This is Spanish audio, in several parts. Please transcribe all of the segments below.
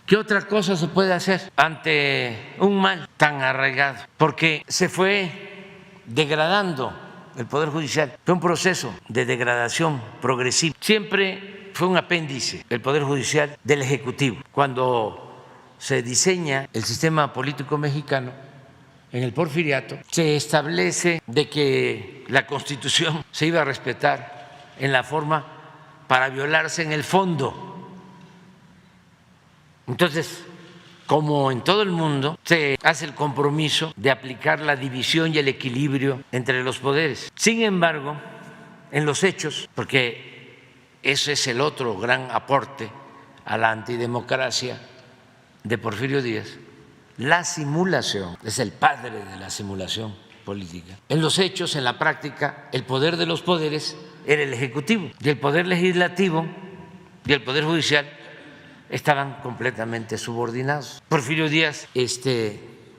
¿Qué otra cosa se puede hacer ante un mal tan arraigado? Porque se fue degradando el Poder Judicial. Fue un proceso de degradación progresiva. Siempre fue un apéndice el Poder Judicial del Ejecutivo. Cuando se diseña el sistema político mexicano, en el Porfiriato, se establece de que la Constitución se iba a respetar en la forma para violarse en el fondo. Entonces, como en todo el mundo, se hace el compromiso de aplicar la división y el equilibrio entre los poderes. Sin embargo, en los hechos, porque ese es el otro gran aporte a la antidemocracia de Porfirio Díaz, la simulación es el padre de la simulación política. En los hechos, en la práctica, el poder de los poderes era el Ejecutivo y el Poder Legislativo y el Poder Judicial estaban completamente subordinados. Porfirio Díaz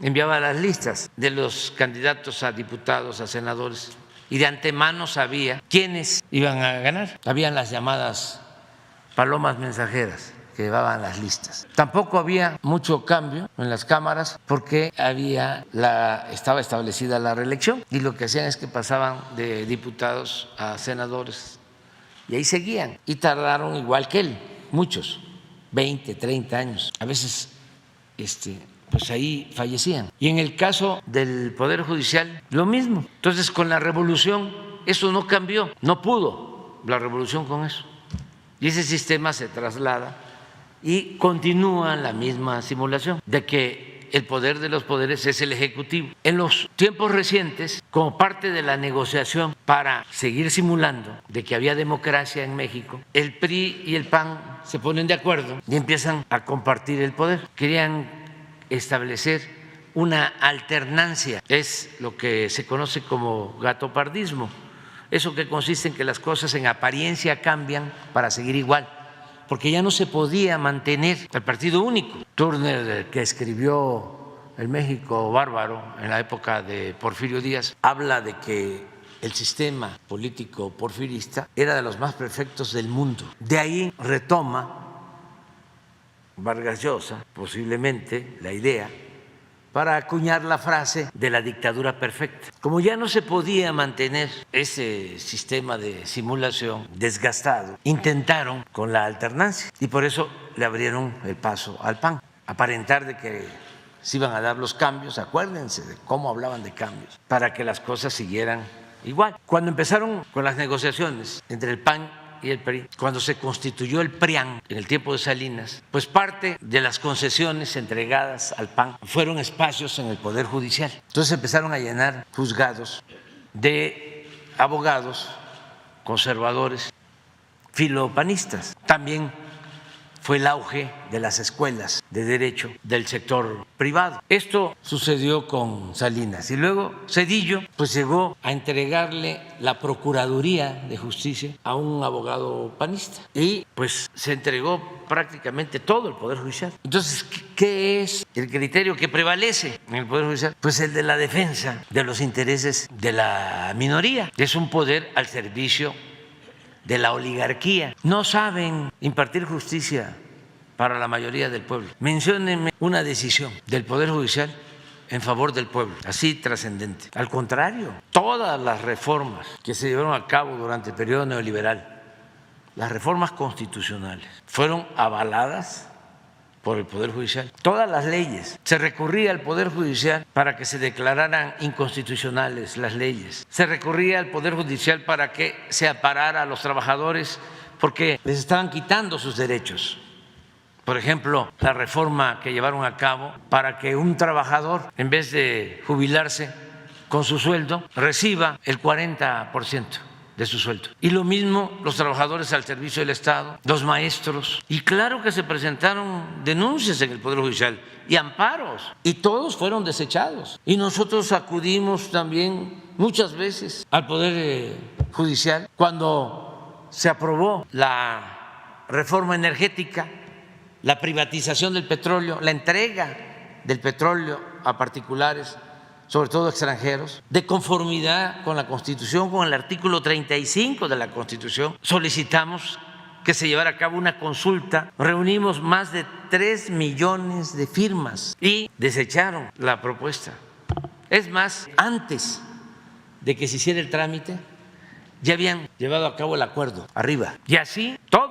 enviaba las listas de los candidatos a diputados, a senadores, y de antemano sabía quiénes iban a ganar. Habían las llamadas palomas mensajeras que llevaban las listas. Tampoco había mucho cambio en las cámaras porque estaba establecida la reelección y lo que hacían es que pasaban de diputados a senadores y ahí seguían y tardaron igual que él, muchos, 20, 30 años, a veces pues ahí fallecían. Y en el caso del Poder Judicial, lo mismo. Entonces, con la revolución eso no cambió, no pudo la revolución con eso. Y ese sistema se traslada y continúa la misma simulación de que el poder de los poderes es el Ejecutivo. En los tiempos recientes, como parte de la negociación para seguir simulando de que había democracia en México, el PRI y el PAN se ponen de acuerdo y empiezan a compartir el poder. Querían establecer una alternancia, es lo que se conoce como gatopardismo, eso que consiste en que las cosas en apariencia cambian para seguir igual, porque ya no se podía mantener el partido único. Turner, que escribió El México Bárbaro en la época de Porfirio Díaz, habla de que el sistema político porfirista era de los más perfectos del mundo. De ahí retoma Vargas Llosa posiblemente la idea para acuñar la frase de la dictadura perfecta. Como ya no se podía mantener ese sistema de simulación desgastado, intentaron con la alternancia y por eso le abrieron el paso al PAN, aparentar de que se iban a dar los cambios, acuérdense de cómo hablaban de cambios, para que las cosas siguieran igual. Cuando empezaron con las negociaciones entre el PAN y el PRI, cuando se constituyó el PRIAN en el tiempo de Salinas, pues parte de las concesiones entregadas al PAN fueron espacios en el Poder Judicial. Entonces empezaron a llenar juzgados de abogados conservadores filopanistas. También fue el auge de las escuelas de derecho del sector privado. Esto sucedió con Salinas y luego Zedillo pues llegó a entregarle la Procuraduría de Justicia a un abogado panista y pues se entregó prácticamente todo el Poder Judicial. Entonces, ¿qué es el criterio que prevalece en el Poder Judicial? Pues el de la defensa de los intereses de la minoría. Es un poder al servicio de la oligarquía. No saben impartir justicia para la mayoría del pueblo. Menciónenme una decisión del Poder Judicial en favor del pueblo, así trascendente. Al contrario, todas las reformas que se llevaron a cabo durante el periodo neoliberal, las reformas constitucionales, fueron avaladas por el Poder Judicial. Todas las leyes, se recurría al Poder Judicial para que se declararan inconstitucionales las leyes. Se recurría al Poder Judicial para que se amparara a los trabajadores porque les estaban quitando sus derechos. Por ejemplo, la reforma que llevaron a cabo para que un trabajador, en vez de jubilarse con su sueldo, reciba el 40% de su sueldo. Y lo mismo los trabajadores al servicio del Estado, los maestros. Y claro que se presentaron denuncias en el Poder Judicial y amparos, y todos fueron desechados. Y nosotros acudimos también muchas veces al Poder Judicial cuando se aprobó la reforma energética, la privatización del petróleo, la entrega del petróleo a particulares, sobre todo extranjeros, de conformidad con la Constitución, con el artículo 35 de la Constitución. Solicitamos que se llevara a cabo una consulta. Reunimos más de 3 millones de firmas y desecharon la propuesta. Es más, antes de que se hiciera el trámite, ya habían llevado a cabo el acuerdo arriba. Y así todos